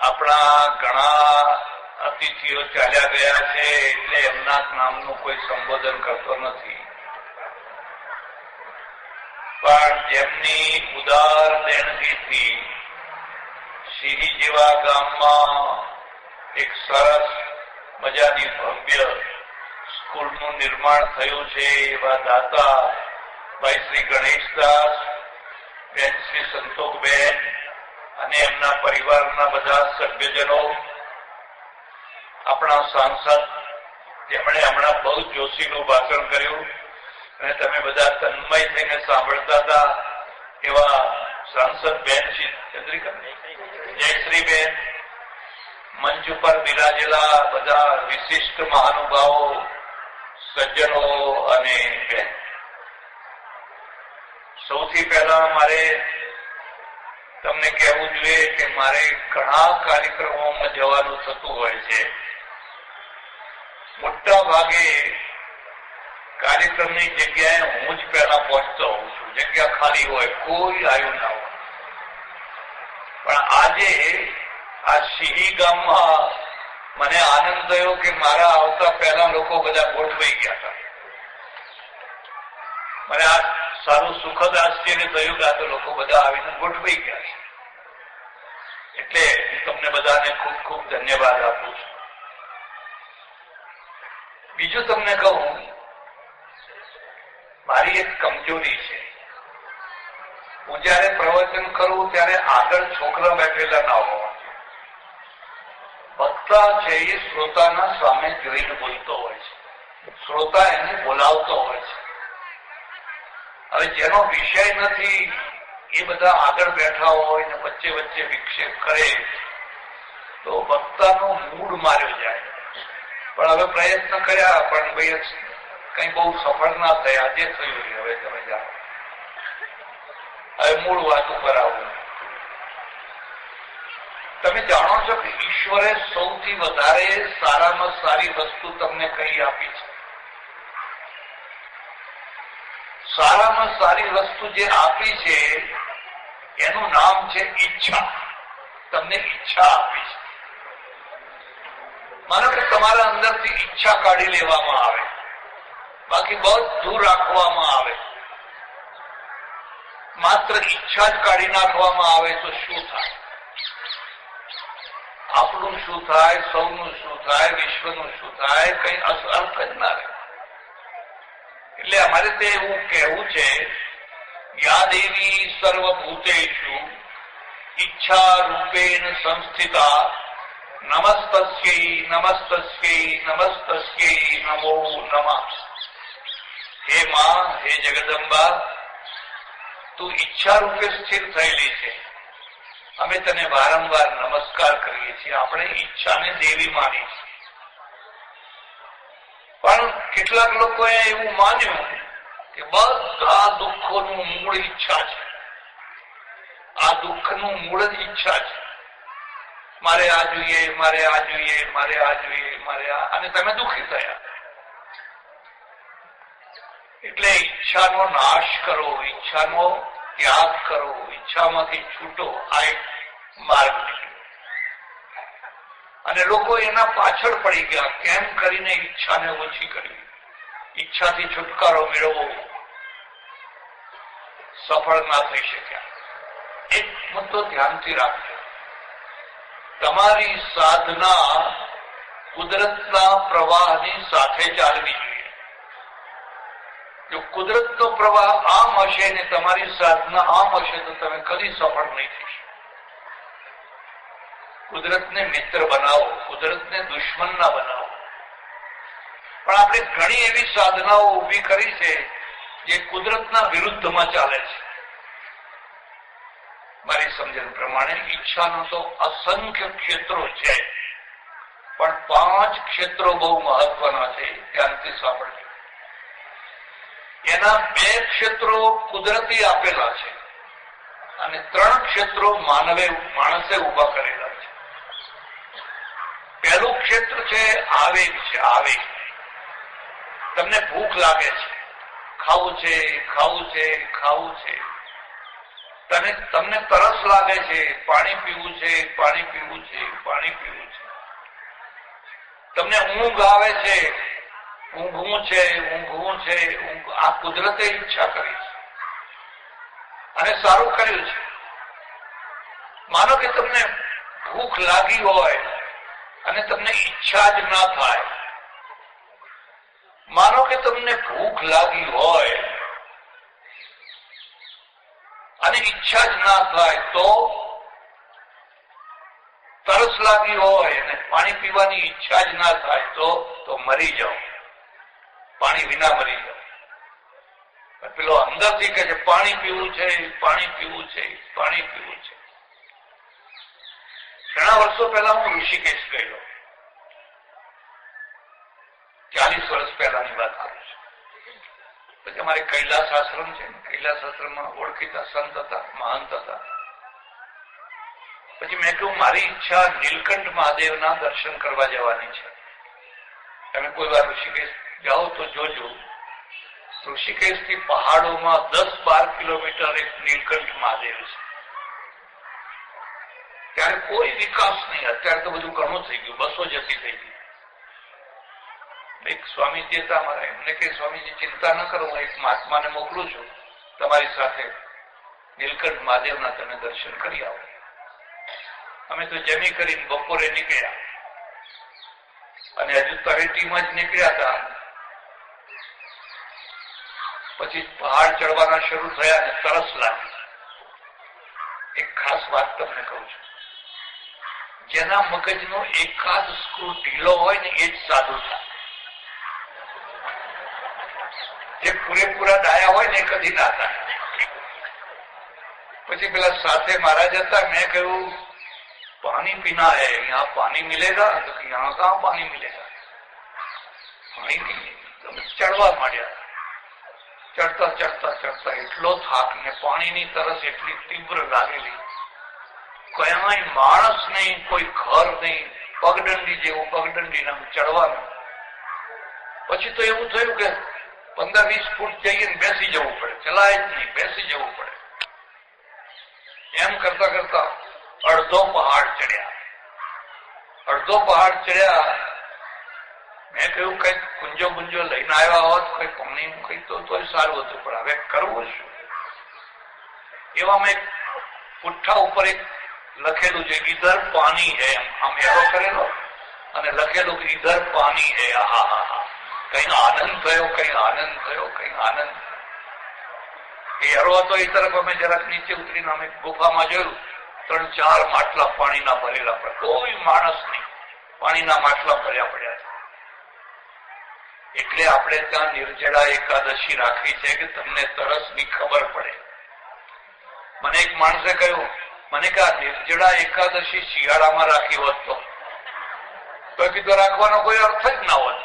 આપણા ઘણા અતિથિઓ ચાલ્યા ગયા છે એટલે એમના નામનું કોઈ સંબોધન કરતો નથી, પણ જેમની ઉદાર દેણગીથી સિંહી જેવા ગામમાં એક સરસ મજાની ભવ્ય સ્કૂલનું નિર્માણ થયું છે એવા દાતા ભાઈ શ્રી ગણેશદાસ, બેન શ્રી સંતોકબેન અને એમના પરિવારના બધા સભ્યજનો, આપણા સાંસદ જેમણે હમણાં બહુ જોશીનું ભાષણ કર્યું અને તમે બધા તન્મય થઈને સાંભળતા હતા એવા સાંસદ બેન શ્રી જયશ્રીબેન, મંચ ઉપર બિરાજેલા બધા વિશિષ્ટ મહાનુભાવો, સજ્જનો અને બેન, સૌથી પહેલા મારે તમને કહેવું જોઈએ કે મારે ઘણા કાર્યક્રમોમાં જવાનું થતું હોય છે. મોટા ભાગે કાર્યક્રમની જગ્યાએ હું જ પહેલા પહોંચતો હોઉં છું. જગ્યા ખાલી હોય, કોઈ આવ્યું ના હોય. પણ આજે આ સિંહી ગામમાં મને આનંદ થયો કે મારા આવતા પહેલા લોકો બધા ગોઠવાઈ ગયા હતા. મને આ સારું સુખદ આશ્ચર્ય થયું કે આ તો લોકો બધા આવીને ગોઠવાઈ ગયા છે. એટલે હું તમને બધાને ખૂબ ખૂબ ધન્યવાદ આપું છું. બીજું તમને કહું, મારી એક કમજોરી છે. હું જયારે પ્રવચન કરું ત્યારે આગળ છોકરા બેઠેલા ના હોવા. વક્તા છે એ શ્રોતાના સામે જોઈને બોલતો હોય છે, શ્રોતા એને બોલાવતો હોય છે. હવે જેનો વિષય નથી એ બધા આગળ બેઠા હોય ને વચ્ચે વચ્ચે વિક્ષેપ કરે તો વક્તાનો મૂડ માર્યો જાય. પણ હવે પ્રયત્ન કર્યા પણ ભાઈ કઈ બહુ સફળ ના થયા. જે થયું હવે તમે જાણો. હવે મૂળ વાત ઉપર આવું. તમે જાણો છો કે ઈશ્વરે સૌથી વધારે સારામાં સારી વસ્તુ તમને કઈ આપી છે? સારામાં સારી વસ્તુ જે આપી છે એનું નામ છે ઈચ્છા. તમને ઈચ્છા આપી છે. માનો કે તમારા અંદરથી ઈચ્છા કાઢી લેવામાં આવે, બાકી બધું રાખવામાં આવે, માત્ર ઈચ્છા જ કાઢી નાખવામાં આવે તો શું થાય? આપણું શું થાય, સૌનું શું થાય, વિશ્વનું શું થાય? કઈ અર્થ જ ના રહે. એટલે અમારે તે એવું કહેવું છે, યા દેવી સર્વભૂતેષુ ઈચ્છા રૂપેણ સંસ્થિતા નમસ્તસ્યૈ નમસ્તસ્યૈ નમસ્તસ્યૈ નમો નમઃ. હે માં, હે જગદંબા, તું ઈચ્છા રૂપે સ્થિર થયેલી છે. અમે તને વારંવાર નમસ્કાર કરીએ છીએ. આપણે ઈચ્છાને દેવી માની છે. પણ કેટલાક લોકોએ એવું માન્યું કે બધા દુઃખોનું મૂળ ઈચ્છા છે. આ દુઃખનું મૂળ જ ઈચ્છા છે. મારે આ જોઈએ, મારે આ જોઈએ, મારે આ જોઈએ, મારે આ, અને તમે દુઃખી થયા. એટલે ઈચ્છાનો નાશ કરો, ઈચ્છાનો ત્યાગ કરો, ઈચ્છામાંથી છૂટો. આ એક માર્ગ નીકળ્યો. અને લોકો એના પાછળ પડી ગયા. કેમ કરીને ઈચ્છાને ઓછી કરવી, ઈચ્છાથી છુટકારો મેળવવો. સફળ ના થઈ શક્યા. એક મુદ્દો ધ્યાનથી રાખજો. તમારી સાધના કુદરતના પ્રવાહની સાથે ચાલવી જોઈએ. જો કુદરતનો પ્રવાહ આમ હશે ને તમારી સાધના આમ હશે તો તમે કદી સફળ નહીં થઈ શકો. કુદરતને મિત્ર બનાવો, કુદરતને દુશ્મન ના બનાવો. પણ આપણે ઘણી એવી સાધનાઓ ઉભી કરી છે જે કુદરતના વિરુદ્ધમાં ચાલે છે. મારી સમજણ પ્રમાણે ઈચ્છાનો તો અસંખ્ય ક્ષેત્રો છે. પણ 5 ક્ષેત્રો બહુ મહત્વના છે, ધ્યાનથી સાંભળજો. એના 2 ક્ષેત્રો કુદરતી આપેલા છે અને 3 ક્ષેત્રો માણસે ઉભા કરેલા છે. પહેલું ક્ષેત્ર છે આવેગ છે. આવેગ, તમને ભૂખ લાગે છે, ખાવું છે, ખાવું છે, ખાવું છે. તમને તરસ લાગે છે, પાણી પીવું છે, પાણી પીવું છે, પાણી પીવું છે. તમને ઊંઘ આવે છે, ઊંઘવું છે, ઊંઘવું છે. આ કુદરતે ઈચ્છા કરી છે અને સારું કર્યું છે. માનો કે તમને ભૂખ લાગી હોય અને તમને ઈચ્છા જ ના થાય. માનો કે તમને ભૂખ લાગી હોય અને ઈચ્છા જ ના થાય, તો તરસ લાગી હોય અને પાણી પીવાની ઈચ્છા જ ના થાય, તો મરી જાઓ, પાણી વિના મરી જાઓ. પેલો અંદરથી કહે છે પાણી પીવું છે, પાણી પીવું છે, પાણી પીવું છે. ઘણા વર્ષો પહેલા હું ઋષિકેશ ગયેલો, 40 વર્ષ પહેલાની વાત કરું છું. પછી અમારે કૈલાસ આશ્રમ છે, કૈલાસ આશ્રમમાં ઓળખીતા સંત હતા, મહંત હતા. પછી મેં કહ્યું મારી ઈચ્છા નીલકંઠ મહાદેવના દર્શન કરવા જવાની છે. તમે કોઈ વાર ઋષિકેશ જાઓ તો જોજો, ઋષિકેશ થી પહાડોમાં 10-12 કિલોમીટર એક નીલકંઠ મહાદેવ છે. ત્યારે કોઈ વિકાસ નહીં, અત્યારે તો બધું ઘણું થઈ ગયું, બસો જતી થઈ ગઈ. એક સ્વામીજી હતા અમારા, એમને કે સ્વામીજી ચિંતા ન કરો, હું એક મહાત્માને મોકલું છું તમારી સાથે, નીલકંઠ મહાદેવના તમે દર્શન કરી આવો. અમે તો જમી કરીને બપોરે નીકળ્યા અને હજુ તળેટીમાં જ નીકળ્યા હતા. પછી પહાડ ચડવાના શરૂ થયા અને તરસ લાગી. એક ખાસ વાત તમને કહું છું, જેના મગજનો એકાદ સ્ક્રૂ ઢીલો હોય ને એ જ સાધુ થાય. જે પૂરેપૂરા ડાયા હોય ને એ કદી ના થાય. પછી પેલા સાથે મહારાજ હતા, મેં કહ્યું पानी पीना है, यहाँ पानी मिलेगा? तो यहाँ कहाँ पानी मिलेगा, पानी नहीं. चढ़वा માંડ્યા. ચડતા ચડતા ચડતા એટલો થાક ને પાણીની તરસ એટલી તીવ્ર લાગેલી, કયાય માણસ નહીં, કોઈ ઘર નહીં, પગદંડી જેવું પગદંડી નામ ચડવાનું. પછી તો એવું થયું કે 15-20 ફૂટ જઈએ ને બેસી જવું પડે, ચલાય જ નહીં, બેસી જવું પડે. એમ કરતા કરતા અડધો પહાડ ચડ્યા. અડધો પહાડ ચડ્યા. મેં કહ્યું કઈક કુંજો ગુંજો લઈને આવ્યા હોત, કઈ પાણી કઈ તો સારું હતું, પણ હવે કરવું શું? એવામાં એક પુઠ્ઠા ઉપર એક લખેલું છે ઇધર પાણી હે, આમ એરો કરેલો અને લખેલું કે ઇધર પાણી હે. હા હા હા, કઈ આનંદ થયો, કઈ આનંદ થયો, કઈ આનંદ. એ એરો હતો એ તરફ અમે જરાક નીચે ઉતરીને અમે ગુફામાં જોયું, 3-4 માટલા પાણીના ભરેલા, પણ કોઈ માણસ નહીં, પાણીના માટલા ભર્યા પડ્યા છે. એટલે આપણે ત્યાં નિર્જળા એકાદશી રાખી છે કે તમને તરસની ખબર પડે. મને એક માણસે કહ્યું, મને કે આ નિર્જળા એકાદશી શિયાળામાં રાખી હોત તો કીધું રાખવાનો કોઈ અર્થ જ ના હોત,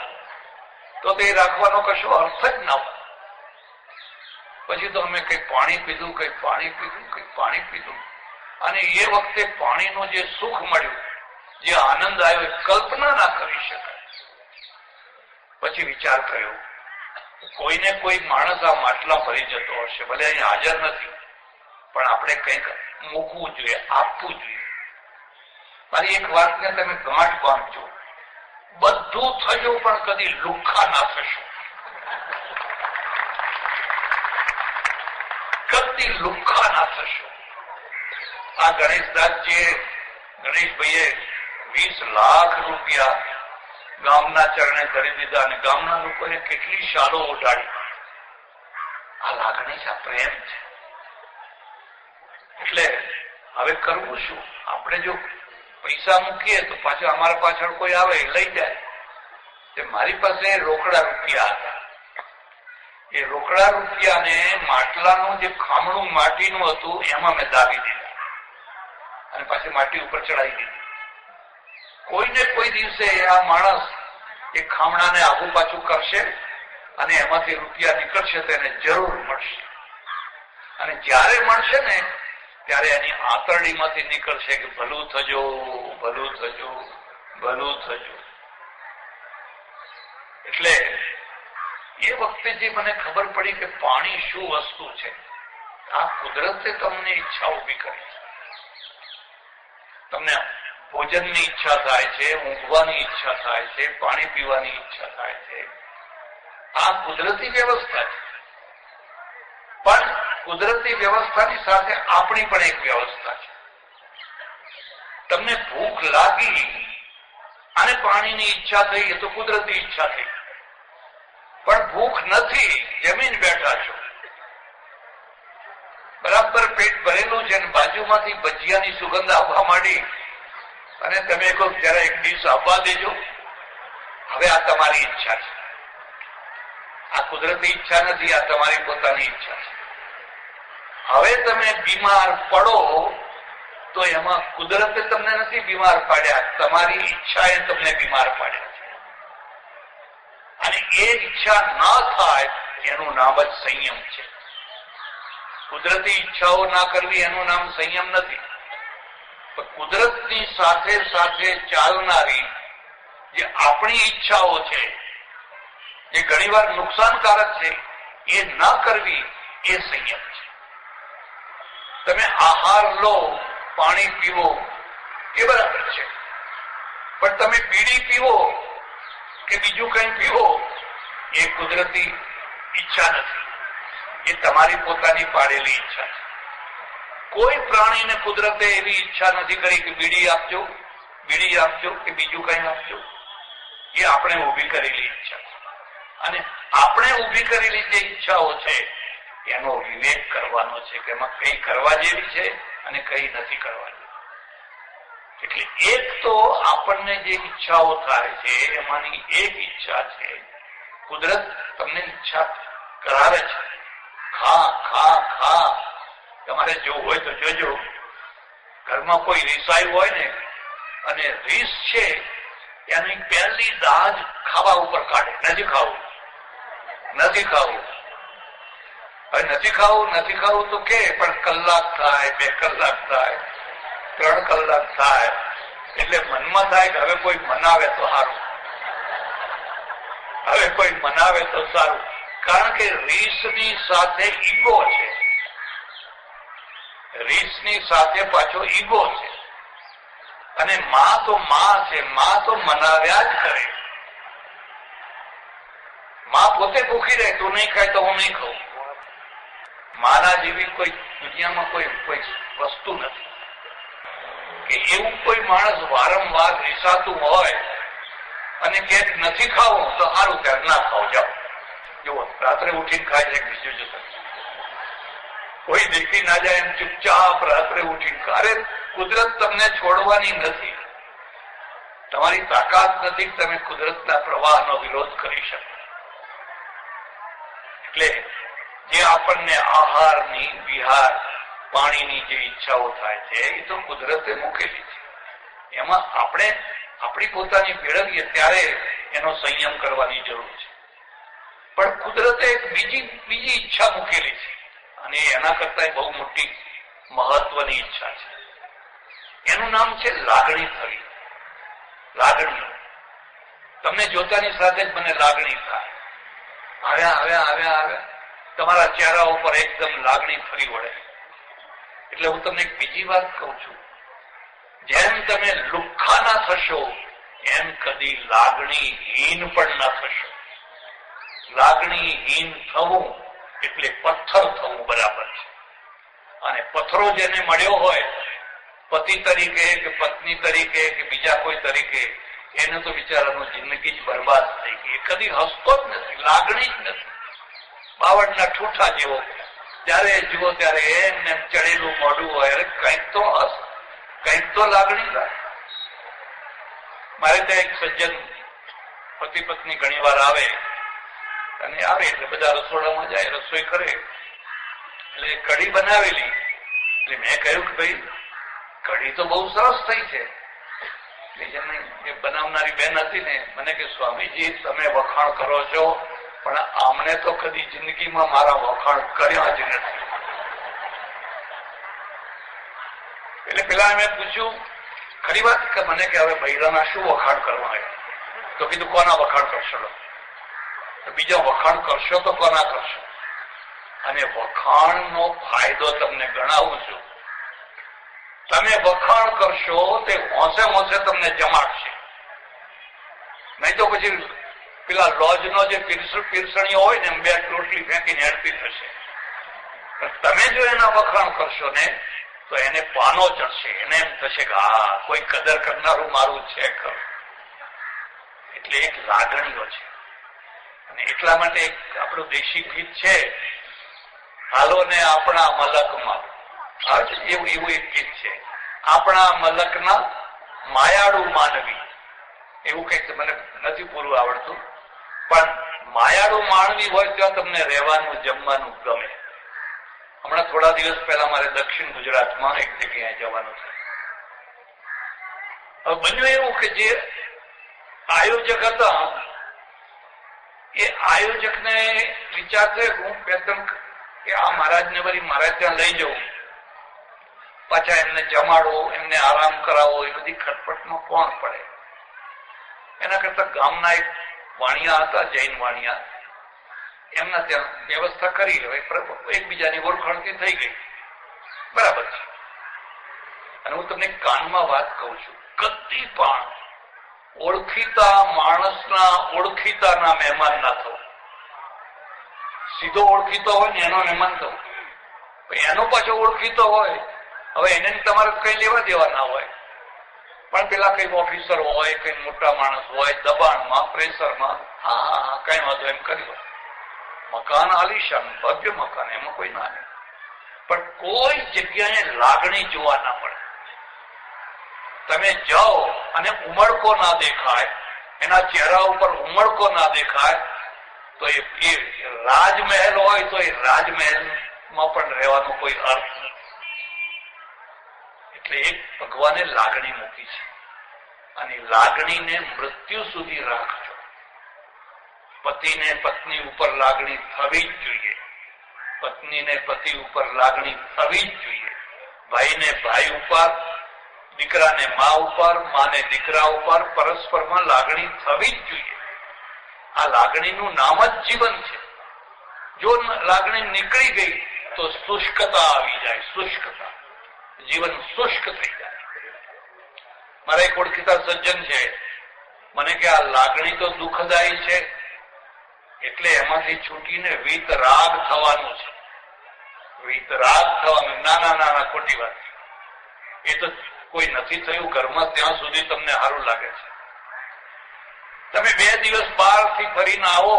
તો તે રાખવાનો કશો અર્થ જ ના હોત. પછી તો અમે કઈ પાણી પીધું, કઈ પાણી પીધું, કઈ પાણી પીધું. અને એ વખતે પાણીનું જે સુખ મળ્યું, જે આનંદ આવ્યો, એ કલ્પના ના કરી શકાય. પછી વિચાર કર્યો, કોઈને કોઈ માણસ આ માટલા ભરી જતો હશે, ભલે અહીં હાજર નથી, પણ આપણે કંઈક મૂકવું જોઈએ, આપવું જોઈએ. મારી એક વાતને તમે ગાંઠ બાંધજો, બધું થયું પણ કદી લુખ્ખા ના થશો, કદી લુખ્ખા ના થશો. આ ગણેશભાઈએ 20 લાખ રૂપિયા ગામના ચરણે ધરી દીધા અને ગામના લોકોએ કેટલી શાલો ઉડાડી. આ લાગણી છે, આ પ્રેમ છે. એટલે હવે કરવું શું? આપણે જો પૈસા મૂકીએ તો પાછું અમારા પાછળ કોઈ આવે લઈ જાય. મારી પાસે રોકડા રૂપિયા હતા. એ રોકડા રૂપિયાને માટલાનું જે ખામણું માટીનું હતું એમાં મેં દાબી દીધા અને પાછી માટી ઉપર ચડાવી દીધી. કોઈને કોઈ દિવસે આ માણસ એ ખામણાને આગુ પાછું કરશે અને એમાંથી રૂપિયા નીકળશે તો એને જરૂર મળશે. અને જ્યારે મળશે ને ત્યારે એની આંતરડીમાંથી નીકળશે કે ભલું થજો, ભલું થજો, ભલું થજો. એટલે એ વખતે જે મને ખબર પડી કે પાણી શું વસ્તુ છે, આ કુદરતે તમને ઈચ્છા ઉભી કરી છે. તમને ભોજનની ઈચ્છા થાય છે, ઊંઘવાની ઈચ્છા થાય છે, પાણી પીવાની ઈચ્છા થાય છે. આ કુદરતી વ્યવસ્થા છે. પણ કુદરતી વ્યવસ્થાની સાથે આપણી પણ એક વ્યવસ્થા છે. તમને ભૂખ લાગી અને પાણીની ઈચ્છા થઈ, એ તો કુદરતી ઈચ્છા થઈ. પણ ભૂખ નથી, જમીન બેઠા છો, બરાબર પેટ ભરેલું છે, બાજુમાંથી ભજીયાની સુગંધ આવવા માંડી અને તમે કહો જરા એક ડીશ આવવા દેજો. હવે આ તમારી ઈચ્છા છે. આ કુદરતી ઈચ્છા નથી, આ તમારી પોતાની ઈચ્છા છે. હવે તમે બીમાર પડો તો એમાં કુદરતે તમને નથી બીમાર પાડ્યા, તમારી ઈચ્છાએ તમને બીમાર પાડ્યા છે. અને એ ઈચ્છા ના થાય એનું નામ જ સંયમ છે. કુદરતી ઈચ્છાઓ ના કરવી એનું નામ સંયમ નથી. કુદરતની સાથે સાથે ચાલનારી જે આપણી ઈચ્છાઓ છે, જે ઘણીવાર નુકસાનકારક છે, એ ના કરવી એ સંયમ છે. તમે આહાર લો, પાણી પીવો એ બરાબર છે, પણ તમે બીડી પીવો કે બીજું કંઈ પીવો એ કુદરતી ઈચ્છા નથી, એ તમારી પોતાની પાડેલી ઈચ્છા છે. કોઈ પ્રાણીને કુદરતે એવી ઈચ્છા નથી કરી કે બીડી આપજો, બીડી આપજો કે બીજું કંઈ આપજો. એ આપણે ઊભી કરેલી ઈચ્છા છે. અને આપણે ઊભી કરેલી જે ઈચ્છાઓ છે એનો વિવેક કરવાનો છે કે એમાં કઈ કરવા જેવી છે અને કઈ નથી કરવા જેવી. એટલે એક તો આપણને જે ઈચ્છાઓ થાય છે એમાંની એક ઈચ્છા છે, કુદરત તમને ઈચ્છા કરાવે છે, ખા ખા ખા. તમારે જોવું હોય તો જોજો, ઘરમાં કોઈ રીસાયું હોય ને અને રીસ છે એની પહેલી દાજ ખાવા ઉપર કાઢે, નથી ખાવું, નથી ખાવું. હવે નથી ખાવું, નથી ખાવું તો કે પણ કલાક થાય, 2 કલાક થાય, 3 કલાક થાય એટલે મનમાં થાય કે હવે કોઈ મનાવે તો સારું, હવે કોઈ મનાવે તો સારું. કારણ કે રીસની સાથે ઈગો છે, રીસની સાથે પાછો ઈગો છે. અને માં તો માં છે, માં તો મનાવ્યા જ કરે. માં પોતે ભૂખી રહે, તું નહીં ખાય તો હું નહીં ખાઉં. માના જેવી કોઈ દુનિયામાં કોઈ વસ્તુ નથી કે એવું કોઈ માણસ વારંવાર રીસાતું હોય અને કે નથી ખાવું તો સારું, ત્યારે ના ખાવ, જાઓ. જુઓ, રાત્રે ઉઠીને ખાય છે, બીજું જતું કોઈ દેખી ના જાય એમ ચૂપચાપ રાત્રે ઉઠીને. અરે કુદરત તમને છોડવાની નથી, તમારી તાકાત નથી કે તમે કુદરતના પ્રવાહનો વિરોધ કરી શકો. એટલે જે આપણને આહારની, વિહાર, પાણીની જે ઈચ્છાઓ થાય છે એ તો કુદરતે મૂકેલી છે. એમાં આપણે આપણી પોતાની ભેળવીએ ત્યારે એનો સંયમ કરવાની જરૂર છે. પણ કુદરતે એક બીજી ઈચ્છા મૂકેલી છે અને એના કરતા બહુ મોટી મહત્વની ઈચ્છા છે. એનું નામ છે લાગણી થવી. લાગણી તમને જોતાની સાથે જ મને લાગણી થાય, આવ્યા તમારા ચહેરા ઉપર એકદમ લાગણી ફરી વળે. એટલે હું તમને એક બીજી વાત કહું છું, જેમ તમે લુખ્ખા ના થશો એમ કદી લાગણીહીન પણ ના થશો. લાગણીહીન થવું એટલે પથ્થર થવું બરાબર છે. અને પથ્થરો જેને મળ્યો હોય પતિ તરીકે કે પત્ની તરીકે કે બીજા કોઈ તરીકે, એને તો બિચારાનું જિંદગી જ બરબાદ થઈ ગઈ. એ કદી હસતો જ નથી, લાગણી જ નથી. બાવળના ઠૂઠા જેવો, જયારે જુઓ ત્યારે એમ ચડેલું મોઢું હોય. અરે કંઈક તો હસ, કંઈક તો લાગણી લાગે. મારે ત્યાં એક સજ્જન પતિ પત્ની ઘણી વાર આવે અને આવે એટલે બધા રસોડામાં જાય, રસોઈ કરે. એટલે કઢી બનાવેલી, એટલે મેં કહ્યું કે ભાઈ કઢી તો બહુ સરસ થઈ છે. એ બનાવનારી બેન હતી ને, મને કે સ્વામીજી તમે વખાણ કરો છો, પણ આમણે તો કદી જિંદગીમાં મારા વખાણ કર્યા જ નથી. એટલે પેલા મેં પૂછ્યું, ખરી વાત કે મને કે હવે બૈરાના શું વખાણ કરવા આવ્યા? તો કીધું કોના વખાણ કરશો? તો બીજા વખાણ કરશો તો કોના કરશો? અને વખાણનો ફાયદો તમને ગણાવું છું. તમે વખાણ કરશો તે હોંશે હોંશે તમને જમાડશે. નહીં તો પછી પેલા લોજનો જે પીરસણીઓ હોય ને એમ બે રોટલી ફેંકીને હેડતી થશે. તમે જો એના વખાણ કરશો ને તો એને પાનો ચડશે, એને એમ થશે કે હા કોઈ કદર કરનારું મારું છે ખરું. એટલે એક લાગણીઓ છે. અને એટલા માટે એક આપણું દેશી ગીત છે, હાલો ને આપણા મલકમાં, એવું એક ગીત છે, આપણા મલકના માયાળુ માનવી, એવું કઈક મને નથી પૂરું આવડતું, પણ માયાળુ માનવી હોય ત્યાં તમને રહેવાનું જમવાનું ગમે. હમણાં થોડા દિવસ પહેલા મારે દક્ષિણ ગુજરાતમાં એક જગ્યાએ જવાનું છે. હવે બન્યું એવું કે જે આયોજક હતા એ આયોજકને વિચાર થયો કે હું પેતન કે આ મહારાજને વળી મારે ત્યાં લઈ જવું, પાછા એમને જમાડો, એમને આરામ કરાવો, એ બધી ખટપટમાં કોણ પડે? એના કરતા ગામના એક વાણિયા હતા, જૈન વાણિયા, એમના ત્યાં વ્યવસ્થા કરી. હવે એકબીજાની ઓળખાણથી થઈ ગઈ, બરાબર છે. અને હું તમને કાનમાં વાત કહું છું, કદી પણ ઓળખીતા માણસના ઓળખીતાના મહેમાન ના થવું. સીધો ઓળખીતો હોય ને એનો મહેમાન થવું, એનો પાછો ઓળખીતો હોય, હવે એને તમારે કઈ લેવા દેવા ના હોય, પણ પેલા કઈ ઓફિસર હોય, કઈ મોટા માણસ હોય, દબાણમાં પ્રેશરમાં, હા હા હા કઈ વાંધો એમ કર્યું, મકાન આલીશાન ભવ્ય મકાન, એમાં કોઈ ના નહીં, પણ કોઈ જગ્યાએ લાગણી જોવા ના મળે. તમે જાઓ અને ઉમળકો ના દેખાય, એના ચહેરા ઉપર ઉમળકો ના દેખાય, તો એ રાજમહેલ હોય તો એ રાજમહેલમાં પણ રહેવાનો કોઈ અર્થ નથી. એટલે એક ભગવાને લાગણી મૂકી છે, અને લાગણીને મૃત્યુ સુધી રાખજો. પતિને પત્ની ઉપર લાગણી થવી જ જોઈએ, પત્નીને પતિ ઉપર લાગણી થવી જ જોઈએ, ભાઈને ભાઈ ઉપર, દીકરાને મા ઉપર, માને દીકરા ઉપર પરસ્પરમાં લાગણી થવી જ જોઈએ. આ લાગણીનું નામ જ જીવન છે. જો લાગણી નીકળી ગઈ તો શુષ્કતા આવી જાય, શુષ્કતા, જીવન શુષ્ક થઈ જાય. મારા એક ઓળખીતા સજ્જન છે, મને કે આ લાગણી તો દુઃખદાયી છે, એટલે એમાંથી છૂટીને વીતરાગ થવાનું છે. વીતરાગ થવાનું, ના ના ના ખોટી વાત. એ તો કોઈ નથી થયું ઘરમાં ત્યાં સુધી તમને સારું લાગે છે. તમે 2 દિવસ બહારથી ફરીને આવો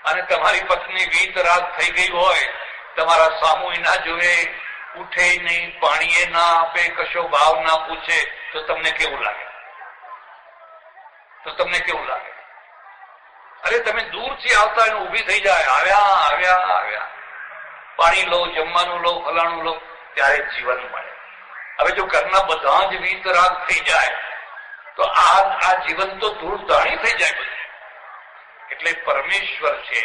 અને તમારી પત્ની વીતરાગ થઈ ગઈ હોય, તમારા સામુય ના જોવે, ઉઠે નહીં, પાણીએ ના આપે, કશો ભાવ ના પૂછે, તો તમને કેવું લાગે? તો તમને કેવું લાગે? અરે તમે દૂરથી આવતા એને ઉભી થઈ જાય, આવ્યા આવ્યા આવ્યા, પાણી લો, જમવાનું લો, ફલાણું લો, ત્યારે જીવન મળે. હવે જો ઘરના બધા જ વીતરાગ થઈ જાય તો આ જીવન તો ધૂળધાણી થઈ જાય બધું. એટલે પરમેશ્વર છે,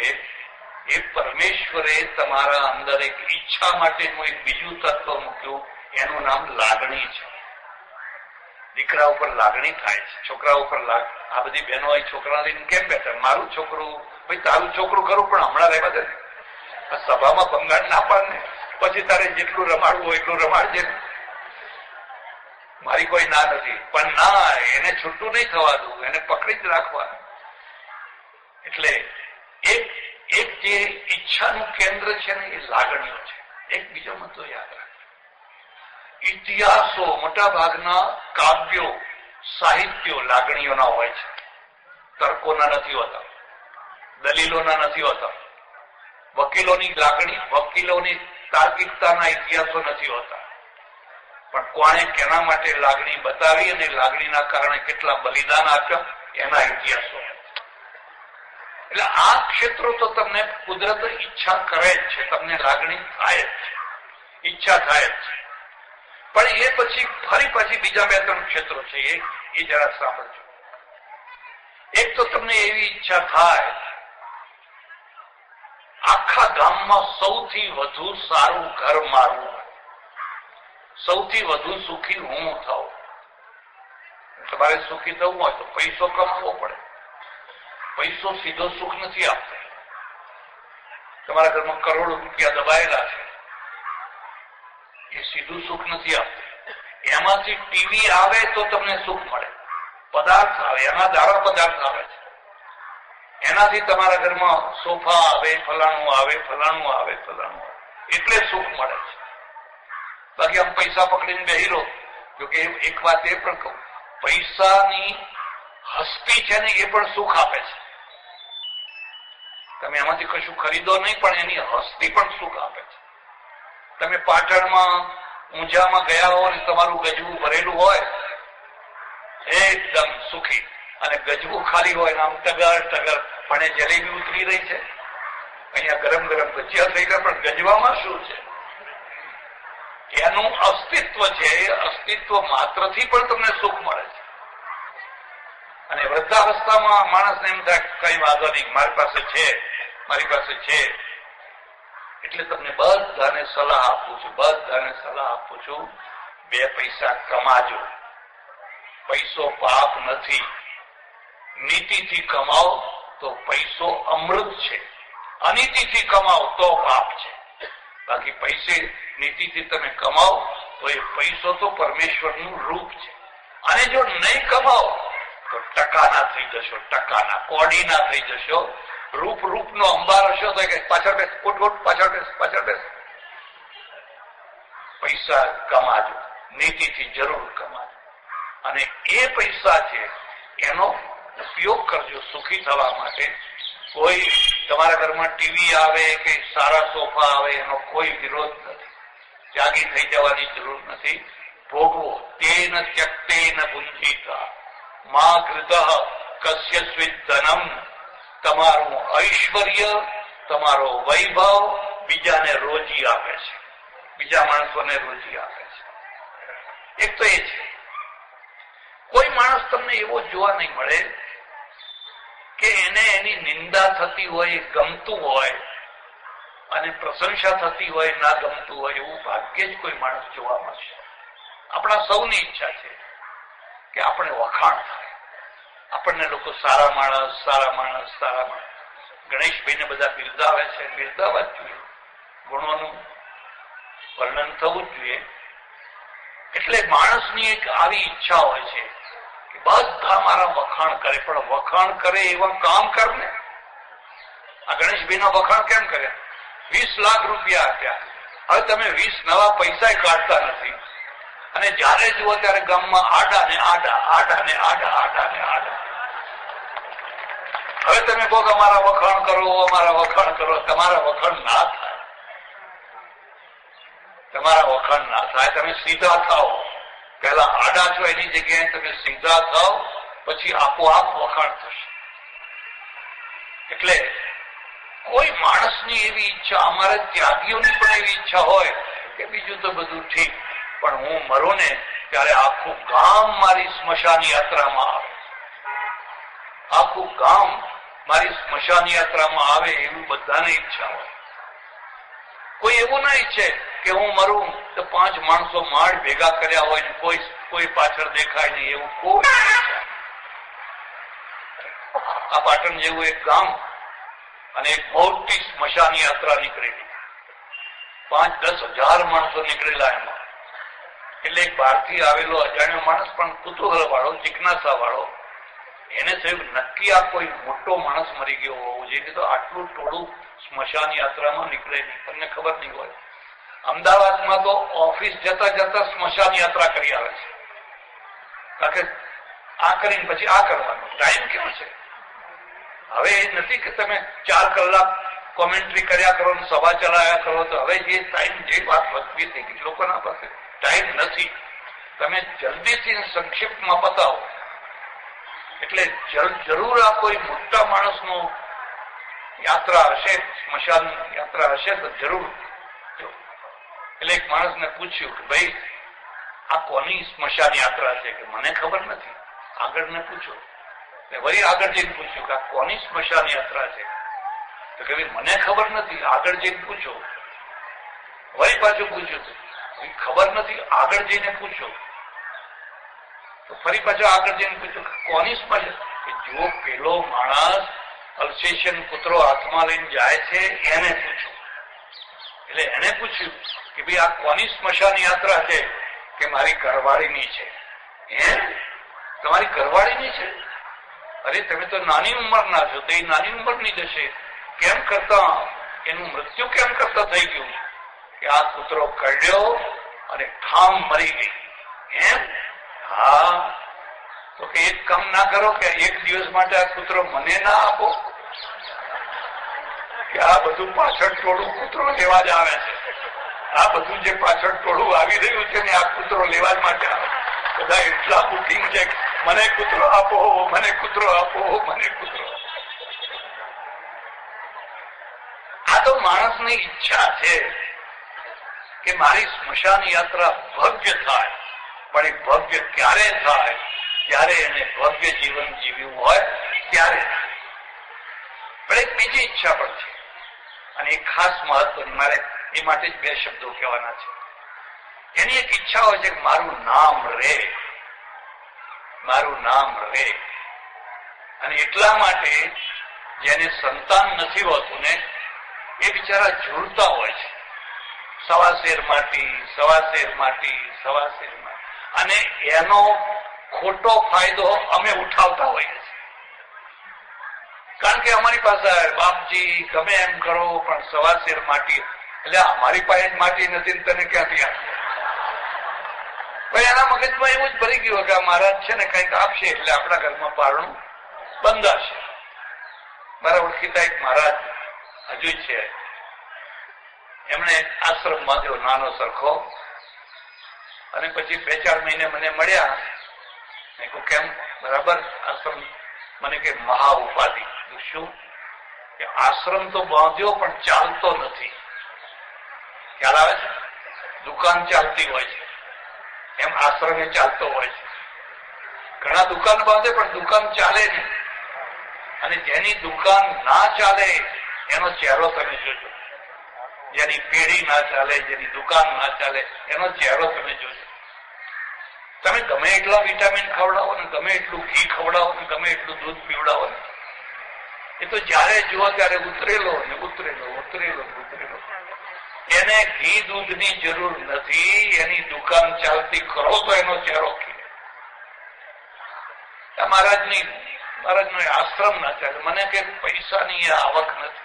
એ પરમેશ્વરે તમારા અંદર એક ઈચ્છા માટેનું એક બીજું તત્વ મૂક્યું, એનું નામ લાગણી છે. દીકરા ઉપર લાગણી થાય છે, છોકરા ઉપર આ બધી બહેનો અહીં છોકરા લઈને કેમ બેઠા? મારું છોકરું, ભાઈ તારું છોકરું ખરું, પણ હમણાં રહેવા દે, સભામાં ભંગાણ ના પાડ ને, પછી તારે જેટલું રમાડવું હોય એટલું રમાડજે, મારી કોઈ ના નથી. પણ ના, એને છૂટું નહીં થવા દઉં, એને પકડી જ રાખવાનું. એટલે એક જે ઈચ્છાનું કેન્દ્ર છે ને એ લાગણીઓ છે. એક બીજો મતો યાદ રાખજો, ઇતિહાસો, મોટા ભાગના કાવ્યો, સાહિત્યો લાગણીઓના હોય છે, તર્કોના નથી હોતા, દલીલોના નથી હોતા. વકીલોની લાગણી, વકીલોની તાર્કિકતાના ઇતિહાસો નથી હોતા, પણ કોણે કેના માટે લાગણી બતાવી અને લાગણીના કારણે કેટલા બલિદાન આપ્યા એના ઇતિહાસો. એટલે આ ક્ષેત્રો તો તમને કુદરત ઈચ્છા કરે જ છે, તમને લાગણી થાય જ છે, ઈચ્છા થાય જ છે. પણ એ પછી ફરી બીજા 2-3 ક્ષેત્રો છે, એ જરા સાંભળજો. એક તો તમને એવી ઈચ્છા થાય આખા ગામમાં સૌથી વધુ સારું ઘર મારું, સૌથી વધુ સુખી હું થાઉં. તમારે સુખી થવું હોય તો પૈસો કમાવવો પડે. પૈસો સીધો સુખ નથી આપતો. તમારા ઘરમાં કરોડો રૂપિયા દબાયેલા છે, એ સીધું સુખ નથી આપતું. એમાંથી ટીવી આવે તો તમને સુખ મળે, પદાર્થ આવે, એના દ્વારા પદાર્થ આવે છે, એનાથી તમારા ઘરમાં સોફા આવે, ફલાણું આવે, ફલાણું આવે, ફલાણું આવે, એટલે સુખ મળે છે. બાકી આમ પૈસા પકડીને બેહી રહો. જોકે એક વાત એ પણ કહું, પૈસાની હસ્તી છે ને એ પણ સુખ આપે છે. તમે એમાંથી કશું ખરીદો નહીં, પણ એની હસ્તી પણ સુખ આપે છે. તમે પાટણમાં ઊંઝામાં ગયા હો ને તમારું ગજવું ભરેલું હોય એકદમ સુખી, અને ગજવું ખાલી હોય આમ ટગર ટગર, પણ એ જલેબી ઉતરી રહી છે, અહીંયા ગરમ ગરમ ભજીયા થઈ ગયા, પણ ગજવામાં શું છે? એનું અસ્તિત્વ છે. એ અસ્તિત્વ માત્રથી પણ તમને સુખ મળે છે. અને વૃદ્ધાવસ્થામાં માણસને એમ થાય કઈ વાંધો નહીં, મારી પાસે છે, મારી પાસે છે. એટલે તમને બધાને સલાહ આપું છું, બધાને સલાહ આપું છું, 2 પૈસા કમાજો. પૈસો પાપ નથી. નીતિથી કમાઓ તો પૈસો અમૃત છે, અનીતિથી કમાઓ તો પાપ છે. બાકી પૈસે નીતિથી તમે કમાઓ તો એ પૈસો તો પરમેશ્વરનું રૂપ છે. અને જો નહીં કમાઓ તો ટકાના થઈ જશો, ટકાના કોડીના થઈ જશો. રૂપનો અંબાર હશો તો કે પાછળ બેસ, ઉઠ ઉઠ, પાછળ બેસ, પાછળ બેસ. પૈસા કમાજો, નીતિથી જરૂર કમાજો, અને એ પૈસા છે એનો ઉપયોગ કરજો સુખી થવા માટે. કોઈ તમારા ઘરમાં ટીવી આવે કે સારા સોફા આવે એનો કોઈ વિરોધ નથી, ત્યાગી થઈ જવાની જરૂર નથી. ભોગવો. તેન ત્યક્તેન ભુંજીતા મા કૃતઃ કસ્ય સ્વિત ધનમ. તમારું ઐશ્વર્ય, તમારો વૈભવ બીજાને રોજી આપે છે, બીજા માણસોને રોજી આપે છે. એક તો એ છે. કોઈ માણસ તમને એવો જોવા નહીં મળે કે એને એની નિંદા થતી હોય, ગમતું હોય, અને પ્રશંસા થતી હોય, ના ગમતું હોય. એવું ભાગ્યે જ કોઈ માણસ જોવા મળશે. આપણા સૌની ઈચ્છા છે કે આપણે વખાણ થાય, આપણને લોકો સારા માણસ, સારા માણસ, સારા માણસ. ગણેશભાઈને બધા બિરદાવે છે, બિરદાવવા જ જોઈએ. ગુણોનું વર્ણન થવું જ જોઈએ. એટલે માણસની એક આવી ઈચ્છા હોય છે કે બધા મારા વખાણ કરે, પણ વખાણ કરે એવા કામ કરને. આ ગણેશભાઈના વખાણ કેમ કર્યા? 20 લાખ રૂપિયા આપ્યા. હવે તમે 20 નવા પૈસા કાઢતા નથી, અને જયારે જુઓ ત્યારે ગામમાં આડા ને આડા, આડા ને આડા, આડા ને આડા. હવે તમે કહો કે અમારા વખાણ કરો, અમારા વખાણ કરો. તમારા વખાણ ના થાય, તમારા વખાણ ના થાય. તમે સીધા થાઓ. પહેલા આડા છો એની જગ્યાએ તમે સીધા થાઓ, પછી આપોઆપ વખાણ થશે. એટલે કોઈ માણસની એવી ઈચ્છા, અમારે ત્યાગીઓની પણ એવી ઈચ્છા હોય કે બીજું તો બધું ઠીક, પણ હું મરું ને ત્યારે આખું ગામ મારી સ્મશાન યાત્રામાં આવે, આખું ગામ મારી સ્મશાન યાત્રામાં આવે, એવું બધાને ઈચ્છા હોય. કોઈ એવું ના ઈચ્છે કે હું મરું તો 5 માણસો માળ ભેગા કર્યા હોય ને કોઈ પાછળ દેખાય નહીં, એવું કોઈ. આ પાટણ જેવું એક ગામ અને એક મોટી સ્મશાન યાત્રા નીકળેલી, 5-10 હજાર માણસો નીકળેલા એમાં. એટલે એક બહારથી આવેલો અજાણ્યો માણસ, પણ કુતૂહલ વાળો, જિજ્ઞાસા વાળો, એને થયું નક્કી આ કોઈ મોટો માણસ મરી ગયો હોવું જોઈએ, તો આટલું ટોળું સ્મશાન યાત્રામાં નીકળે નહીં, તમને ખબર નહીં હોય. અમદાવાદમાં તો ઓફિસ જતા જતા સ્મશાન યાત્રા કરી આવે છે, કારણ કે આ કરીને પછી આ કરવાનો ટાઈમ કેવો છે. હવે એ નથી કે તમે 4 કલાક કોમેન્ટ્રી કર્યા કરો, સભા ચલાવ્યા કરો. તો હવે જે ટાઈમ, જે વાત વધવી હતી કે લોકોના પાસે ટાઈમ નથી, તમે જલ્દીથી સંક્ષિપ્તમાં બતાવો. એટલે જરૂર આ કોઈ મોટા માણસનો યાત્રા હશે, સ્મશાન યાત્રા હશે તો જરૂર. એટલે એક માણસને પૂછ્યું કે ભાઈ આ કોની સ્મશાન યાત્રા છે? કે મને ખબર નથી. આગળ ને પૂછો. વળી આગળ જઈને પૂછ્યું કે આ કોની સ્મશાન યાત્રા છે? તો કે મને ખબર નથી, આગળ જઈને પૂછો. વળી પાછું પૂછ્યું, ખબર નથી, આગળ જઈને પૂછો. તો ફરી પાછું આગળ જઈને પૂછ્યું કોની સ્મશાન? જો પેલો માણસ અલ્સેશિયન પુત્રો હાથમાં લઈને જાય છે એને પૂછો. એટલે એને પૂછ્યું કે ભાઈ આ કોની સ્મશાન યાત્રા છે? કે મારી ઘરવાળીની છે. તમારી ઘરવાળીની છે? અરે તમે તો નાની ઉંમરના છો, તો એ નાની ઉંમરની જશે. કેમ કરતા એનું મૃત્યુ કેમ કરતા થઈ ગયું? કે આ કૂતરો કરડ્યો અને ઠામ મરી ગઈ. એમ? હા. તો કે એક કામ ના કરો કે એક દિવસ માટે આ કૂતરો મને ના આપો, કે આ બધું પાછળ ટોળું કૂતરો લેવા જ આવે છે. આ બધું જે પાછળ ટોળું આવી રહ્યું છે ને આ કૂતરો લેવા જ માટે આવે. બધા એટલા બુકિંગ છે, મને કૂતરો આપો, મને કૂતરો આપો, મને કૂતરો. આ તો માણસની ઈચ્છા છે કે મારી સ્મશાન યાત્રા ભવ્ય થાય. પણ એ ભવ્ય ક્યારે થાય? જયારે એને ભવ્ય જીવન જીવ્યું હોય ત્યારે. પણ એક બીજી ઈચ્છા પણ છે અને એ ખાસ મહત્વની, મારે એ માટે જ બે શબ્દો કહેવાના છે. એની એક ઈચ્છા હોય છે કે મારું નામ રહે, મારું નામ રહે. અને એટલા માટે જેને સંતાન નથી હોતું ને એ બિચારા ઝૂલતા હોય છે. સવાશેર માટી, સવાશેર માટી, સવાશેર માટી. અને એનો ખોટો ફાયદો અમે ઉઠાવતા હોઈએ છીએ. કારણ કે અમારી પાસે બાપજી ગમે એમ કરો પણ સવાશેર માટી, એટલે અમારી પાસે માટી નથી તને ક્યાંથી આપે? એના મગજમાં એવું જ ભરી ગયું કે મહારાજ છે ને કઈક આપશે એટલે આપણા ઘરમાં પારણું બંધાશે. મારા ઓળખીતા એક મહારાજ હજુ છે, એમણે આશ્રમ બાંધ્યો નાનો સરખો. અને પછી 2-4 મહિને મને મળ્યા. મેં કહ્યું કેમ? બરાબર આશ્રમ? મને કે મહા ઉપાધિ. શું? કે આશ્રમ તો બાંધ્યો પણ ચાલતો નથી. ખ્યાલ આવે છે? દુકાન ચાલતી હોય છે એમ આશ્રમે ચાલતો હોય છે. ઘણા દુકાન બાંધે પણ દુકાન ચાલે નહીં. અને જેની દુકાન ના ચાલે એનો ચહેરો તમે જોજો. જેની પેઢી ના ચાલે, જેની દુકાન ના ચાલે એનો ચહેરો તમે જોજો. તમે ગમે એટલા વિટામિન ખવડાવો ને, ગમે એટલું ઘી ખવડાવો ને, ગમે એટલું દૂધ પીવડાવો ને, એ તો જયારે જુઓ ત્યારે ઉતરેલો ને ઉતરેલો, ઉતરેલો, ઉતરેલો. એને ઘી દૂધની જરૂર નથી. એની દુકાન ચાલતી કરો તો એનો ચહેરો ખીલે. મહારાજનો આશ્રમ ના ચાલે. મને કે પૈસાની આવક નથી.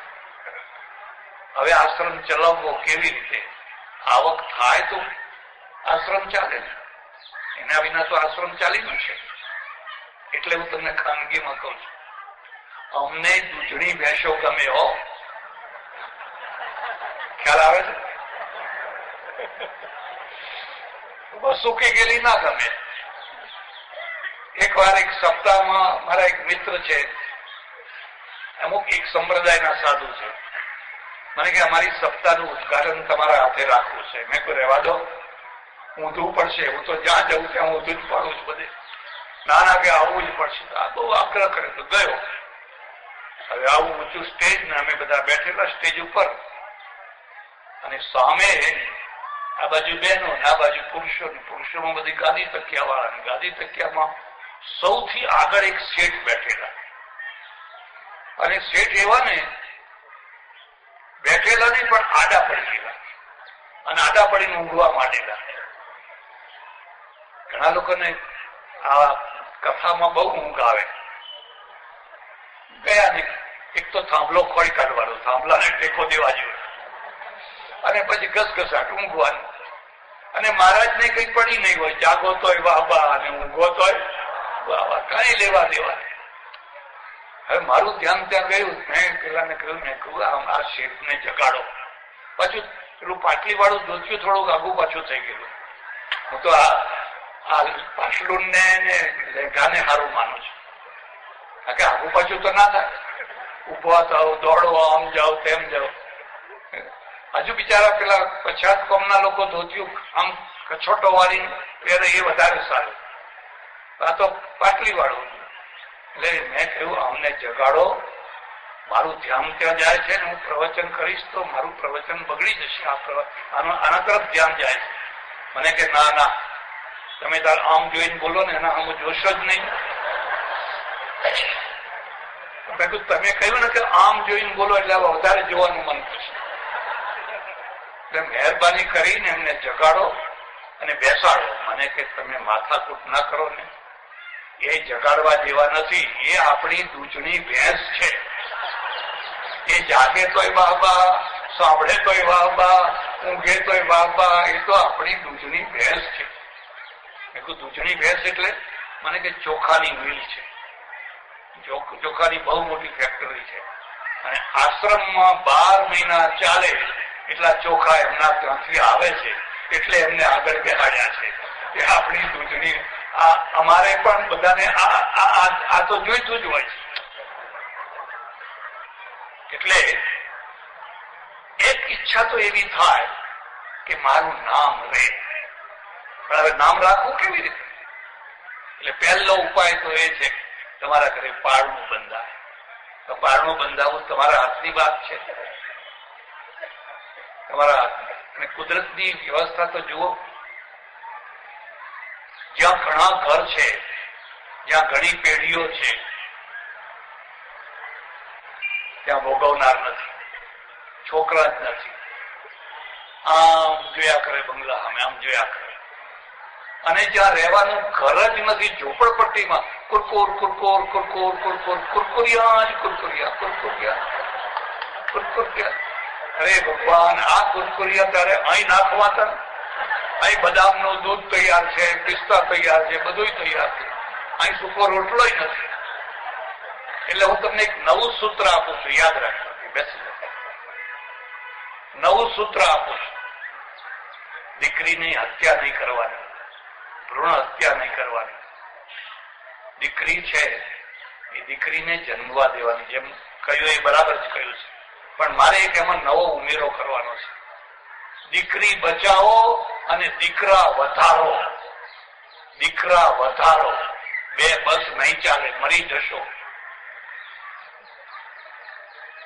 હવે આશ્રમ ચલાવવો કેવી રીતે? આવક થાય તો આશ્રમ ચાલે ને. એના વિના તો આશ્રમ ચાલી ન શકે. એટલે હું તમને ખાનગીમાં કહું છું, અમને દૂધણી ભેંસો ગમે હો. ખ્યાલ આવે છે? સુકી ગયેલી ના ગમે. એક વાર એક સપ્તાહમાં મારા એક મિત્ર છે, અમુક એક સંપ્રદાયના સાધુ છે, મને કે અમારી સપ્તાહનું ઉદઘાટન તમારા હાથે રાખવું છે. મેં કોઈ રહેવા દો, ઊંધું પડશે. હું તો જ્યાં જવું ત્યાં ઊંધું જ પાડું છું બધે. ના કે આવવું જ પડશે. આ બહુ આગ્રહ કરે તો ગયો. હવે આવું ઊંચું સ્ટેજ ને અમે બધા બેઠેલા સ્ટેજ ઉપર, અને સામે આ બાજુ બહેનો ને આ બાજુ પુરુષો, પુરુષોમાં બધી ગાદી તકિયા વાળા, ને ગાદી તકિયામાં સૌથી આગળ એક શેઠ બેઠેલા. અને શેઠ એવા ને બેઠેલા નહીં પણ આડા પડી ગયેલા, અને આડા પડીને ઊંઘવા માંડેલા. ઘણા લોકોને આ કથામાં બહુ ઊંઘ આવે. ગયા ને એક તો થાંભલો ખોઈ કાઢવાનો, થાંભલાને ટેકો દેવા જેવો, અને પછી ઘસઘસાટ ઊંઘવાનું. અને મહારાજને કઈ પડી નહીં હોય, જાગો તોય વાહબા અને ઊંઘો તોય વાહબા, કઈ લેવા દેવા. હવે મારું ધ્યાન ત્યાં ગયું. મેં પેલાને કહ્યું, મેં કહ્યું આ શેઠને જગાડો. પાછું પેલું પાટલી વાળું ધોતિયું થોડુંક આગું પાછું થઈ ગયેલું. હું તો આ પાટલું ને લેઘાને સારું માનું છું. કારણ કે આગું પાછું તો ના થાય. ઉભા થાવ, દોડો, આમ જાઓ તેમ જાઓ. હજુ બિચારા પેલા પછાત કોમના લોકો ધોતિયું આમ કછોટો વાળી પહેરે એ વધારે સારું. આ તો પાટલી વાળું. એટલે મેં કહ્યું અમને જગાડો, મારું ધ્યાન ત્યાં જાય છે ને હું પ્રવચન કરીશ તો મારું પ્રવચન બગડી જશે. આના તરફ ધ્યાન જાય છે. મને કે ના ના, તમે તાર આમ જોઈને બોલો ને એના આમ જોશો જ નહીં. તમે કહ્યું ને કે આમ જોઈને બોલો એટલે વધારે જોવાનું મન થશે. એટલે મહેરબાની કરીને એમને જગાડો અને બેસાડો. મને કે તમે માથાકૂટ ના કરો ને, એ જગાડવા જેવા નથી. એ આપણી દૂધની ભેંસ છે. એ જાગે તોય વાહબા, સાંભળે તોય વાહબા, ઊંઘે તોય વાહબા. એ તો આપણી દૂધની ભેંસ છે. મેં કહ્યું દૂધની ભેંસ એટલે? મને કે ચોખાની મિલ છે. ચોખાની બહુ મોટી ફેક્ટરી છે અને આશ્રમમાં 12 મહિના ચાલે એટલા ચોખા એમના ત્યાંથી આવે છે, એટલે એમને આગળ બેહાડ્યા છે. એ આપણી દૂધની. અમારે પણ બધાને આ તો જોઈતું જ હોય છે. એટલે એક ઈચ્છા તો એવી થાય કે મારું નામ રહે. પણ હવે નામ રાખવું કેવી રીતે? એટલે પહેલો ઉપાય તો એ છે તમારા ઘરે પારણું બંધાય. તો પારણું બંધાવવું તમારા હાથની વાત છે, તમારા હાથની. અને કુદરતની વ્યવસ્થા તો જુઓ, જ્યાં ઘણા ઘર છે, જ્યાં ઘણી પેઢીઓ છે, ત્યાં ભોગવનાર નથી, છોકરા જ નથી. આમ જોયા કરે બંગલા, અમે આમ જોયા કરે. અને જ્યાં રહેવાનું ઘર જ નથી, ઝોપડપટ્ટીમાં કુરકુર કુરકુર કુરકુર કુરકુર કુરકુરિયા જ કુરકુરિયા કુરકુરિયા કુરકુરિયા. અરે ભગવાન, આ કુરકુરિયા તારે અહીં નાખવા હતા. અહીં બદામનું દૂધ તૈયાર છે, પિસ્તા તૈયાર છે, બધું તૈયાર છે. અહીં સૂકો રોટલો નથી. એટલે હું તમને એક નવું સૂત્ર આપું છું, યાદ રાખજો. બેસી નવું સૂત્ર આપું છું. દીકરીની હત્યા નહીં કરવાની, ભ્રૂણ હત્યા નહીં કરવાની. દીકરી છે એ દીકરીને જન્મવા દેવાની. જેમ કહ્યું એ બરાબર જ કહ્યું છે, પણ મારે એક એમાં નવો ઉમેરો કરવાનો છે. દીકરી બચાવો અને દીકરા વધારો. દીકરા વધારો, બે બસ નહીં ચાલે, મરી જશો.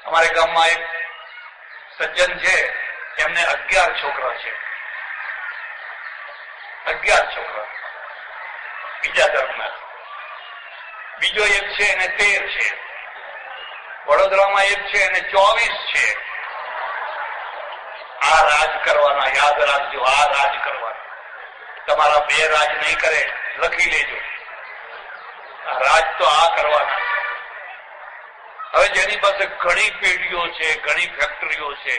અમારે ગામમાં એક સજ્જન છે, એમને 11 છોકરા છે. 11 છોકરા બીજા ધર્મના. બીજો એક છે એને 13 છે. વડોદરામાં એક છે એને 24 છે. આ રાજ કરવાના, યાદ રાખજો, આ રાજ કરવાના. તમારા 2 રાજ નહીં કરે, લખી લેજો. આ રાજ તો આ કરવાના. હવે જેની પાસે ઘણી પેઢીઓ છે, ઘણી ફેક્ટરીઓ છે,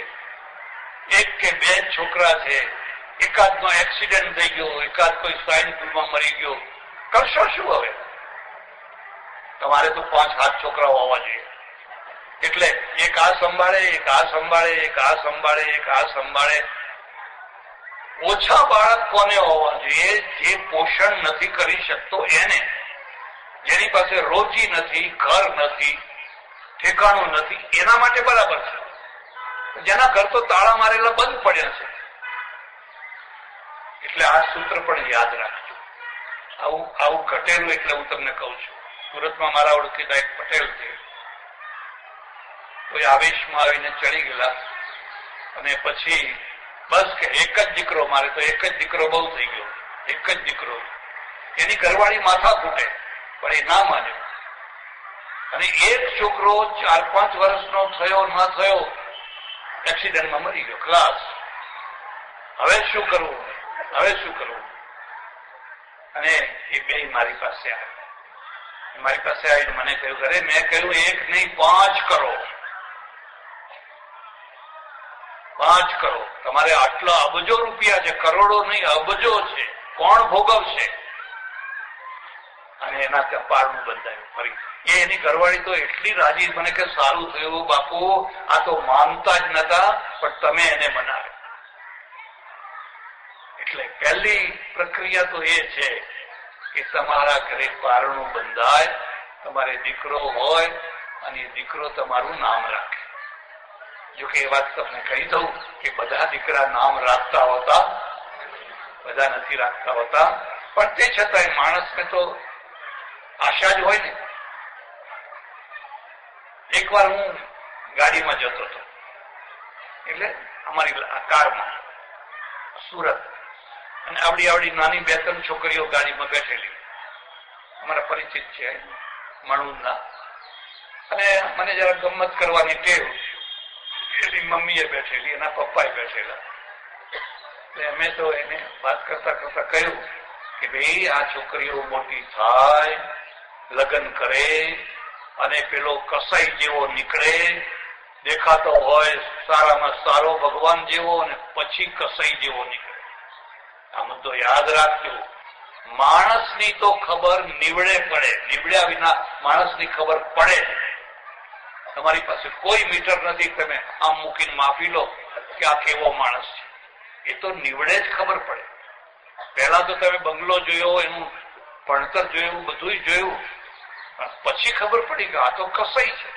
1 કે 2 છોકરા છે, એકાદ નો એક્સિડન્ટ થઈ ગયો, એકાદ કોઈ સ્વાઇન ફ્લૂમાં મરી ગયો, કરશો શું? હવે તમારે તો 5-7 છોકરાઓ હોવા જોઈએ. એટલે એક આ સંભાળે, એક આ સંભાળે, એક આ સંભાળે, એક આ સંભાળે. ઓછા બાળક કોને હોવા જોઈએ? જે પોષણ નથી કરી શકતો એને, જેની પાસે રોજી નથી, ઘર નથી, ઠેકાણું નથી, એના માટે બરાબર છે. જેના ઘર તો તાળા મારેલા બંધ પડ્યા છે. એટલે આ સૂત્ર પણ યાદ રાખજો. આવું ઘટેલું એટલે હું તમને કહું છું. સુરતમાં મારા ઓળખીતા એક પટેલ છે, કોઈ આવેશમાં આવીને ચડી ગયેલા અને પછી બસ કે એક જ દીકરો, મારે તો એક જ દીકરો બહુ થઈ ગયો, એક જ દીકરો. એની ઘરવાળી માથા ફૂટે પણ એ ના માન્યો. અને એક છોકરો 4-5 વર્ષનો થયો ના થયો, એક્સિડન્ટમાં મરી ગયો, ક્લાસ. હવે શું કરવું? હવે શું કરવું? અને એ બે મારી પાસે આવ્યા. મારી પાસે આવીને મને કહ્યું, અરે મેં કહ્યું 1 નહીં 5 કરો. 5 કરો. તમારે આટલા અબજો રૂપિયા છે, કરોડો નહીં અબજો છે, કોણ ભોગવશે? અને એના ત્યાં પારણું બંધાયું ફરી. એની ઘરવાળી તો એટલી રાજી, મને કે સારું થયું બાપુ, આ તો માનતા જ નતા પણ તમે એને મનાવે. એટલે પહેલી પ્રક્રિયા તો એ છે કે તમારા ઘરે પારણું બંધાય, તમારે દીકરો હોય અને દીકરો તમારું નામ રાખે. જોકે એ વાત તમને કહી દઉં કે બધા દીકરા નામ રાખતા હોતા, બધા નથી રાખતા હોતા. પણ તે છતાંય માણસને તો આશા જ હોય ને. એકવાર હું ગાડીમાં જતો હતો, એટલે અમારી કારમાં સુરત, અને આવડી નાની 2-3 છોકરીઓ ગાડીમાં બેઠેલી, અમારા પરિચિત છે મણુના, અને મને જરા ગમત કરવાની ટેવ. એની મમ્મીએ બેઠેલી, એના પપ્પાએ બેઠેલા. એટલે અમે તો એને વાત કરતા કરતા કહ્યું કે ભાઈ આ છોકરીઓ મોટી થાય, લગ્ન કરે, અને પેલો કસાઈ જેવો નીકળે, દેખાતો હોય સારામાં સારો ભગવાન જેવો, અને પછી કસાઈ જેવો નીકળે. આ મુદ્દો યાદ રાખજો. માણસની તો ખબર નીવડે પડે, નીવડ્યા વિના માણસની ખબર પડે. તમારી પાસે કોઈ મીટર નથી, તમે આમ મૂકીને માફી લો કે આ કેવો માણસ છે. એ તો નીવડે જ ખબર પડે. પહેલા તો તમે બંગલો જોયો, એનું ભણતર જોયું, બધું જોયું, પછી ખબર પડી કે આ તો કસાઈ છે.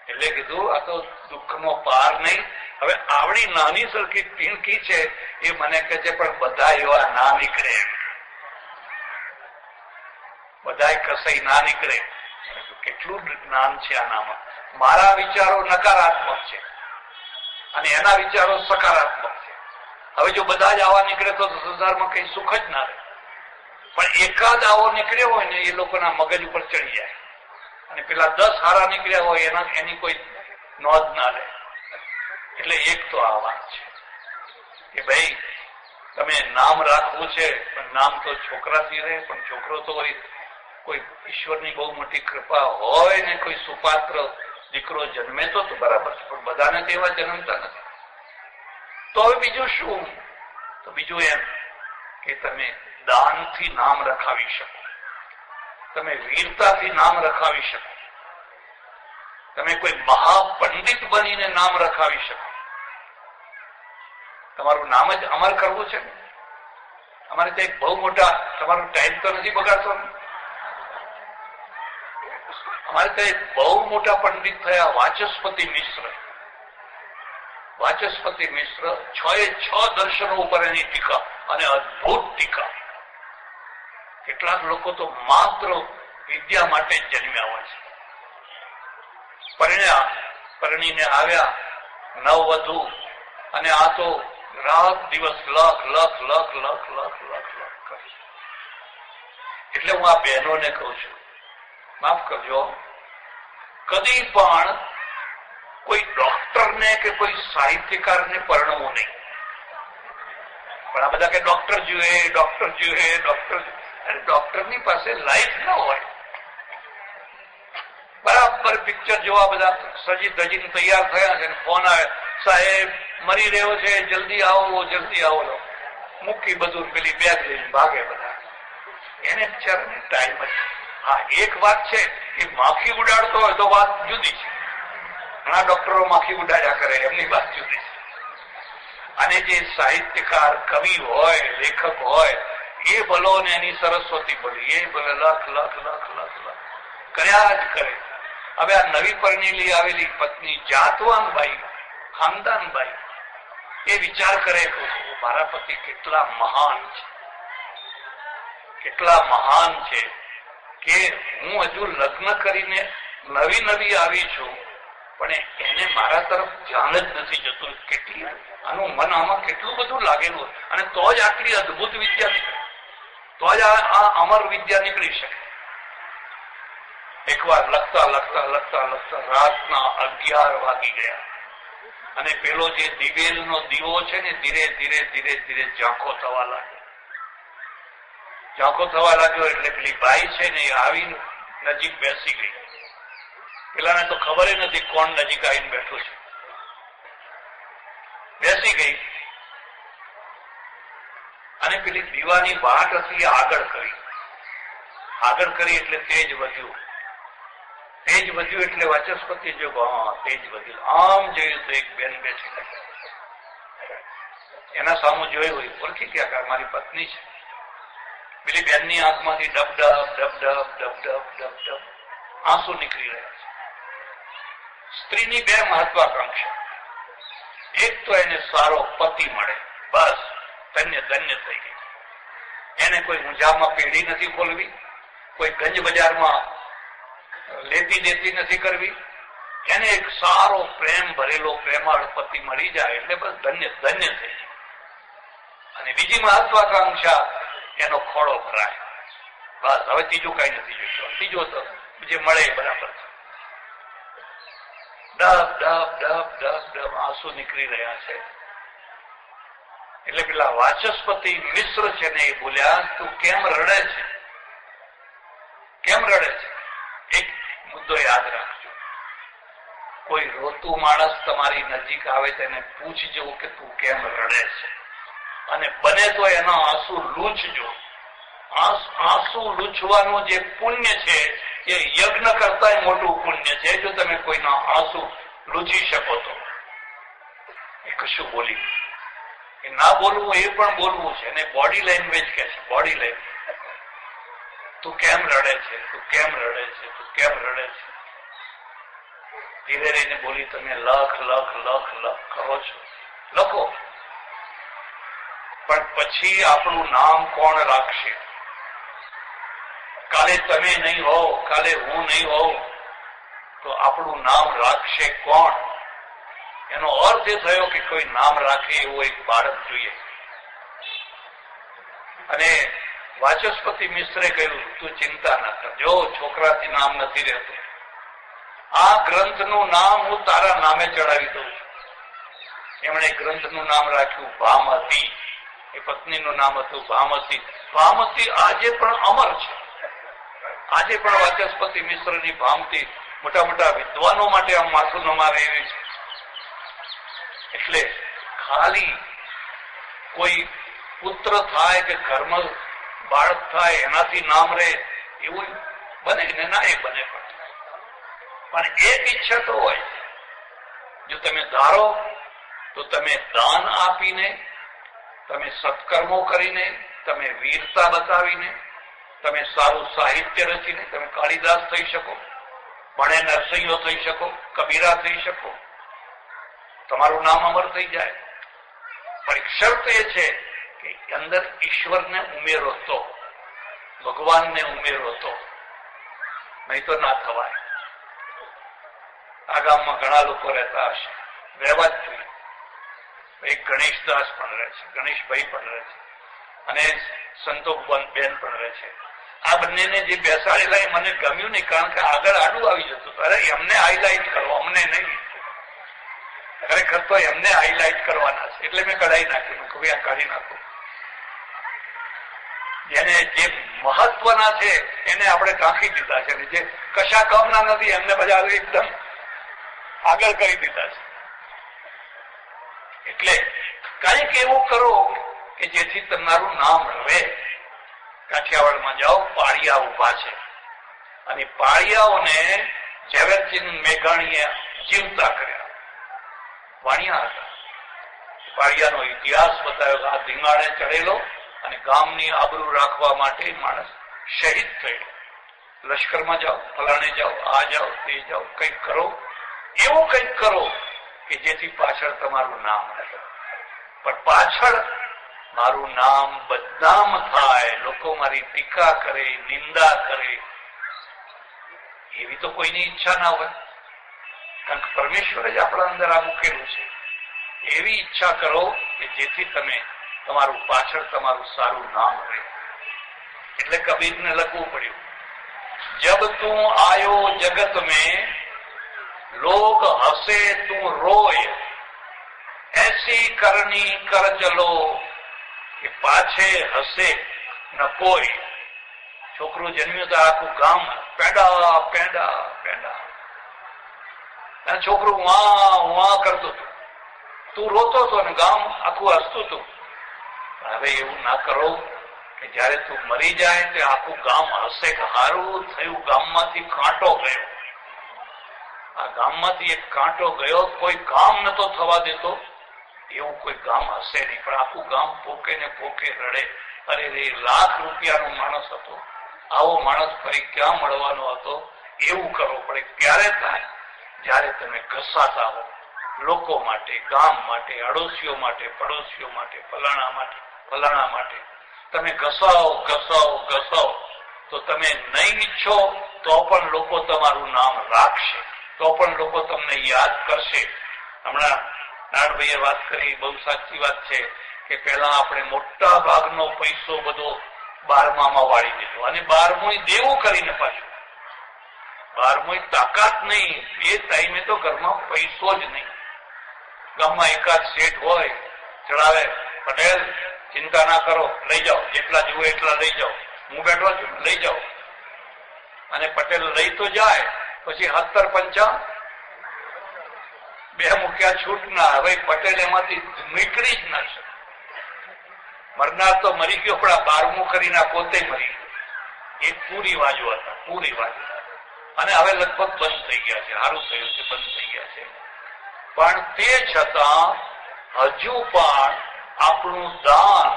એટલે કીધું આ તો દુઃખનો પાર નહીં. હવે આવડી નાની સરખી પીણકી છે, એ મને કહે છે પણ બધા એવા ના નીકળે, બધા કસાઈ ના નીકળે. કેટલું જ્ઞાન છે આનામાં. મારા વિચારો નકારાત્મક છે અને એના વિચારો સકારાત્મક છે. હવે જો બધા જ આવા નીકળે તો સંસારમાં કઈ સુખ જ ના રહે. પણ એકાદ આવો નીકળ્યો હોય ને, એ લોકોના મગજ ઉપર ચડી જાય, અને પેલા 10 હારા નીકળ્યા હોય એની કોઈ નોંધ ના લે. એટલે એક તો આ વાત છે કે ભાઈ તમે નામ રાખવું છે, પણ નામ તો છોકરાથી રહે. પણ છોકરો તો કોઈ ઈશ્વરની બહુ મોટી કૃપા હોય ને કોઈ સુપાત્ર દીકરો જન્મે તો બરાબર છે, પણ બધાને તેવા જન્મતા નથી. તો હવે બીજું શું? તો બીજું એમ કે તમે દાનથી નામ રખાવી શકો, તમે વીરતાથી નામ રખાવી શકો, તમે કોઈ મહાપંડિત બનીને નામ રખાવી શકો. તમારું નામ જ અમર કરવું છે ને. અમારે ત્યાં એક બહુ મોટા, તમારો ટાઈમ તો નથી બગાડતો ને, અમારે ત્યાં એક બહુ મોટા પંડિત થયા વાચસ્પતિ મિશ્ર. વાચસ્પતિ મિશ્ર 6 દર્શનો ઉપર એની ટીકા, અને અદભુત ટીકા. કેટલાક લોકો તો માત્ર વિદ્યા માટે જ જન્મ્યા હોય છે. પરણીને આવ્યા નવવધુ, અને આ તો રાત દિવસ લખ લખ લખ લખ લખ લખ લખ કરે. એટલે હું આ બહેનોને કહું છું, માફ કરજો, કદી પણ કોઈ ડોક્ટરને કે કોઈ સાહિત્યકારને પરણવું નહીં. પણ આ બધા કે ડોક્ટર જોઈએ, ડોક્ટર જોઈએ, ડોક્ટર. અને ડોક્ટરની પાસે લાઈફ ન હોય. બરાબર પિક્ચર જોવા બધા સજી ધજીને તૈયાર થયા છે, ફોન આવે, સાહેબ મરી રહ્યો છે, જલ્દી આવો, જલ્દી આવો. મૂકી બધું, પેલી બેગ લઈને ભાગે બધા. એને બિચારાને ટાઈમ જ. હા, એક વાત છે કે માખી ઉડાડતો હોય તો વાત જુદી છે. ઘણા ડોક્ટરો માખી ઉડાડ્યા કરે, એમની વાત જુદી છે. અને જે સાહિત્યકાર, કવિ હોય, લેખક હોય, એ ભલો ને એની સરસ્વતી બોલી, એ ભલે લખ લખ લખ લખ લખ કર્યા જ કરે. હવે આ નવી પરણીલી આવેલી પત્ની જાતવાનભાઈ, ખાનદાનભાઈ, એ વિચાર કરે કે મારા પતિ કેટલા મહાન છે, કેટલા મહાન છે, કે હું હજુ લગ્ન કરીને નવી આવી છું, પણ એને મારા તરફ ધ્યાન જ નથી જતું. કેટલી આનું મન આમાં કેટલું બધું લાગેલું, અને તો જ આટલી અદભુત વિદ્યા નીકળે, તો જ આ અમર વિદ્યા નીકળી શકે. એકવાર લખતા લખતા લખતા લખતા રાતના 11 વાગી ગયા, અને પેલો જે દિવેલનો દીવો છે ને, ધીરે ધીરે ધીરે ધીરે ઝાંખો થવા લાગ્યો. ઝાંખો થવા લાગ્યો એટલે પેલી બાઈ છે ને, એ આવી નજીક બેસી ગઈ. પેલાને તો ખબર નથી કોણ નજીક આવીને બેઠું છે. બેસી ગઈ, અને પેલી દીવાની વાટ હતી આગળ કરી. આગળ કરી એટલે તેજ વધ્યું. તેજ વધ્યું એટલે વાચસ્પતિ જો, હા તેજ વધ્યું. આમ જોયું તો એક બેન બેઠી, એના સામું જોયું હોય, ઓળખી ગયા કે મારી પત્ની છે. પેલી બેનની આંખમાંથી ડબ ડબ ડબ ડબ ડબ ડબ ડબ ડબ આંસુ નીકળી રહ્યા છે. સ્ત્રીની 2 મહત્વાકાંક્ષા. એક તો એને સારો પતિ મળે, બસ ધન્ય ધન્ય થઈ ગઈ. એને કોઈ ઊંઝામાં પેઢી નથી ખોલવી, કોઈ ગંજ બજારમાં લેતી દેતી નથી કરવી. એને એક સારો પ્રેમ ભરેલો પ્રેમાળ પતિ મળી જાય એટલે બસ ધન્ય ધન્ય થઈ જાય. અને બીજી મહત્વાકાંક્ષા એનો ખોળો ભરાય. બસ હવે ત્રીજું કઈ નથી જોઈતું. ત્રીજો તો જે મળે બરાબર છે. ડબ ડબ ડબ ડબ ડબ આંસુ નીકળી રહ્યા છે. એટલે પેલા વાચસ્પતિ મિશ્ર છે ને એ બોલ્યા, તું કેમ રડે છે? કેમ રડે છે? એક મુદ્દો યાદ રાખજો. કોઈ રોતું માણસ તમારી નજીક આવે તેને પૂછજો કે તું કેમ રડે છે, અને બને તો એનો આંસુ લૂછજો. આંસુ લૂછવાનું જે પુણ્ય છે એ યજ્ઞ કરતા મોટું પુણ્ય છે. જો તમે કોઈના આંસુ લૂછી શકો તો. એ કશું બોલી એ ના બોલવું એ પણ બોલવું છે. અને બોડી લેંગ્વેજ કે છે, બોડી લેંગ્વેજ. તું કેમ રડે છે? તું કેમ રડે છે? તું કેમ રડે છે? ધીરે રહીને બોલી, તમે લખ લખ લખ લખ કરો છો, લખો, પણ પછી આપણું નામ કોણ રાખશે? કાલે તમે નહીં હો, કાલે હું નહીં હોઉં તો આપણું નામ રાખશે કોણ? એનો અર્થ એ થયો કે કોઈ નામ રાખે એવું એક બાળક જોઈએ. અને વાચસ્પતિ મિશ્રે કહ્યું, તું ચિંતા ના કરજો, છોકરાથી નામ નથી રહેતું. આ ગ્રંથનું નામ હું તારા નામે ચડાવી દઉં છું. એમણે ગ્રંથનું નામ રાખ્યું ભામતી. એ પત્નીનું નામ હતું ભામતી. ભામતી આજે પણ અમર છે. આજે પણ વાચસ્પતિ મિશ્રની ભામતી મોટા મોટા વિદ્વાનો માટે આમ માથું નમાવે એવી છે. એટલે ખાલી કોઈ પુત્ર થાય કે ઘરમાં બાળક થાય એનાથી નામ રહે એવું બને ને ના એ બને. પણ એક ઈચ્છા તો હોય. જો તમે ધારો તો તમે દાન આપીને, તમે સત્કર્મો કરીને, તમે વીરતા બતાવીને, તમે સારું સાહિત્ય રચીને તમે કાળીદાસ થઈ શકો, ભણે નરસિંહો થઈ શકો, કબીરા થઈ શકો, તમારું નામ અમર થઈ જાય. પણ એક શરત એ છે કે અંદર ઈશ્વરને ઉમેરો તો, ભગવાનને ઉમેરો તો, નહીં તો ના થવાય. આ ગામમાં ઘણા લોકો રહેતા હશે, રહેવા જ જોઈએ. એક ગણેશદાસ પણ રહે છે, ગણેશભાઈ પણ રહે છે, અને સંતોષ બેન પણ રહે છે. આ બંનેને જે બેસાડેલા એ મને ગમ્યું નહીં, કારણ કે આગળ આડું આવી જતું. અરે એમને હાઈલાઇટ કરો, અમને નહીં. ખરેખર તો એમને હાઈલાઇટ કરવાના છે. એટલે મેં કઢાઈ નાખ્યું, કે ભાઈ આ કાઢી નાખો. જેને જે મહત્વના છે એને આપણે ઢાંકી દીધા છે, જે કશા કામના નથી એમને બધા એકદમ આગળ કરી દીધા છે. એટલે કઈક એવું કરો કે જેથી તમારું નામ રહે. કાઠિયાવાડમાં જાઓ, પાળિયા ઉભા છે, અને પાળિયાઓને ઝવેરચંદ મેઘાણીએ જીવતા કર્યા. વાણિયા હતા. પાળિયાનો ઇતિહાસ બતાવ્યો. આ ધીંગાણે ચડેલો અને ગામની આબરૂ રાખવા માટે માણસ શહીદ થયેલો. લશ્કરમાં જાઓ, ફલાણે જાઓ, આ જાઓ, તે જાઓ, કંઈક કરો, એવું કંઈક કરો કે જેથી પાછળ તમારું નામ રહે. પણ પાછળ મારું નામ બદનામ થાય, લોકો મારી ટીકા કરે, નિંદા કરે, એવી તો કોઈની ઈચ્છા ના હોય. કારણ કે પરમેશ્વરે જ આપણા અંદર આ મૂકેલું છે. એવી ઈચ્છા કરો કે જેથી તમે તમારું પાછળ તમારું સારું નામ રહે. એટલે કબીરને લખવું પડ્યું, જબ તું આયો જગત में लोग हंसे तू रोय, ऐसी करनी कर चलो કે પાછે હસે ન કોઈ. છોકરું જન્મ્યું તો આખું ગામ પેડા પેડા પેડા. છોકરું વાહ વાહ કરતું હતું, તું રોતો હતો ને ગામ આખું હસતું હતું. હવે એવું ના કરો કે જયારે તું મરી જાય તે આખું ગામ હસે કે સારું થયું, ગામમાંથી કાંટો ગયો. આ ગામમાંથી એક કાંટો ગયો. કોઈ કામ નતો થવા દેતો એવું કોઈ ગામ હશે નહીં, પણ આખું ગામ પોકે ને પોકે રડે. અરે રે, લાખ રૂપિયાનો માણસ હતો, આવો માણસ ફરી ક્યાં મળવાનો હતો. એવું કરવું પડે. ક્યારે થાય? જયારે તમે ઘસાતા હો લોકો માટે, ગામ માટે, અડોશીઓ માટે, પડોશીઓ માટે, ફલાણા માટે, ફલાણા માટે. તમે ઘસાઓ ઘસાઓ ઘસાઓ તો તમે નહીં ઈચ્છો તો પણ લોકો તમારું નામ રાખશે, તો પણ લોકો તમને યાદ કરશે. હમણાં નારણભાઈએ વાત કરી, બહુ સાચી વાત છે કે પહેલા આપણે મોટા ભાગનો પૈસો બધો 12માં વાળી દીધો અને 12મું દેવું કરીને પાછું 12મું તાકાત નહીં. એ ટાઈમે તો ઘરમાં પૈસો જ નહીં. ગામમાં એકાદ શેઠ હોય, ચડાવે, પટેલ ચિંતા ના કરો, લઈ જાઓ, જેટલા જુએ એટલા લઈ જાઓ, હું બેઠો છું, લઈ જાઓ. અને પટેલ લઈ તો જાય, પછી 17 2 મૂક્યા છૂટના. હવે પટેલ એમાંથી નીકળી જ ના શકે. મરનાર તો મરી ગયો, પણ આ 12મું કરીને પોતે મરી ગયો. એ કુરિવાજો હતા, કુરિવાજો. અને હવે લગભગ બંધ થઈ ગયા છે. સારું થયું છે, બંધ થઈ ગયા છે. પણ તે છતાં હજુ પણ આપણું દાન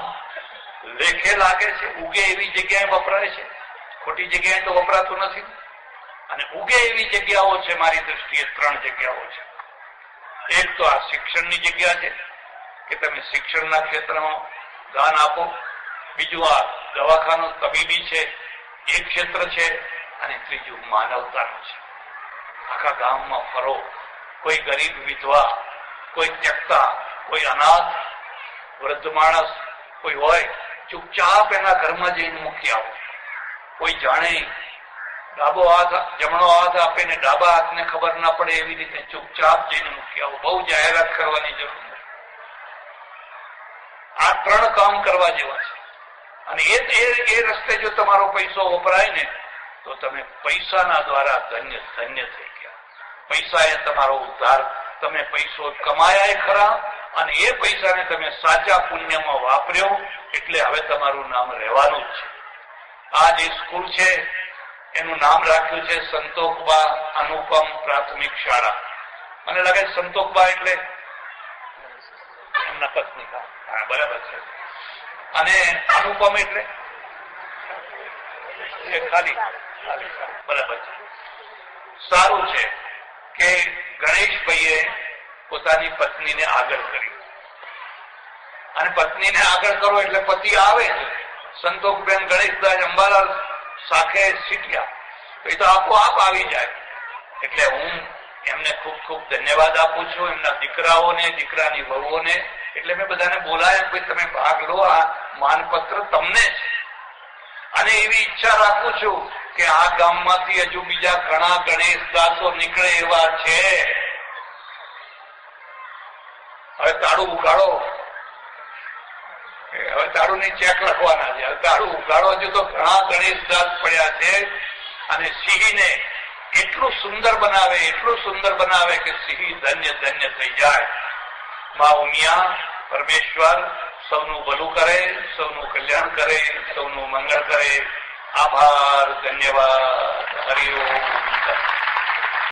લેખે લાગે છે. ઉગે એવી જગ્યાએ વપરાય છે, ખોટી જગ્યાએ તો વપરાતું નથી. અને ઉગે એવી જગ્યાઓ છે, મારી દ્રષ્ટિએ 3 જગ્યાઓ છે. એક તો આ શિક્ષણની જગ્યા છે કે તમે શિક્ષણના ક્ષેત્રમાં દાન આપો. બીજું આ દવાખાનું તબીબી છે, એક ક્ષેત્ર છે. અને ત્રીજું માનવતાનું છે. આખા ગામમાં ફરો, કોઈ ગરીબ વિધવા, કોઈ ત્યક્તા, કોઈ અનાથ વૃદ્ધ માણસ કોઈ હોય, ચૂપચાપ એના ઘરમાં જઈને મૂકી આવો. કોઈ જાણે ડાબો હાથ જમણો હાથ આપે ને ડાબા હાથને ખબર ના પડે એવી રીતે ચૂપચાપ જઈને મૂકી આવો. બહુ જાહેરાત કરવાની જરૂર નથી. આ 3 કામ કરવા જેવા છે. અને એ રસ્તે જો તમારો પૈસો વપરાય ને તો તમે પૈસાના દ્વારા ધન્ય ધન્ય થઈ ગયા. પૈસા એ તમારો ઉદ્ધાર. તમે પૈસો કમાયા ખરા, અને એ પૈસાને તમે સાચા પુણ્યમાં વાપર્યો, એટલે હવે તમારું નામ રહેવાનું જ છે. આ જે સ્કૂલ છે એનું નામ રાખ્યું છે સંતોકબા અનુપમ પ્રાથમિક શાળા. મને લાગે સંતોકબા એટલે એમના પત્ની. હા, બરાબર છે. અને અનુપમ એટલે ખાલી બરાબર છે. સારું છે કે ગણેશભાઈએ પોતાની પત્નીને આગળ કરી. અને પત્નીને આગળ કરો એટલે પતિ આવે છે. સંતોષબેન ગણેશદાસ અંબાલાલ શાખે શીખ્યા તો એ તો આપોઆપ આવી જાય. એટલે હું એમને ખૂબ ખૂબ ધન્યવાદ આપું છું, એમના દીકરાઓને, દીકરાની વહુઓને. એટલે મેં બધાને બોલાયા કે તમે ભાગ લો, આ માનપત્ર તમને છે. અને એવી ઈચ્છા રાખું છું કે આ ગામમાંથી હજુ બીજા ઘણા ગણેશદાસો નીકળે એવા છે. હવે તાળું ઉગાડો, હવે તાળુની ચેક લખવાના છે. હવે તાળું ઉગાડો, હજુ તો ઘણા ગણેશદાસ પડ્યા છે. અને સિંહને એટલું સુંદર બનાવે, એટલું સુંદર બનાવે કે સિંહ ધન્ય ધન્ય થઈ જાય. મા ઉમિયા પરમેશ્વર સૌનું ભલું કરે, સૌનું કલ્યાણ કરે, સૌનું મંગળ કરે. આભાર, ધન્યવાદ. હરિ ઓમ.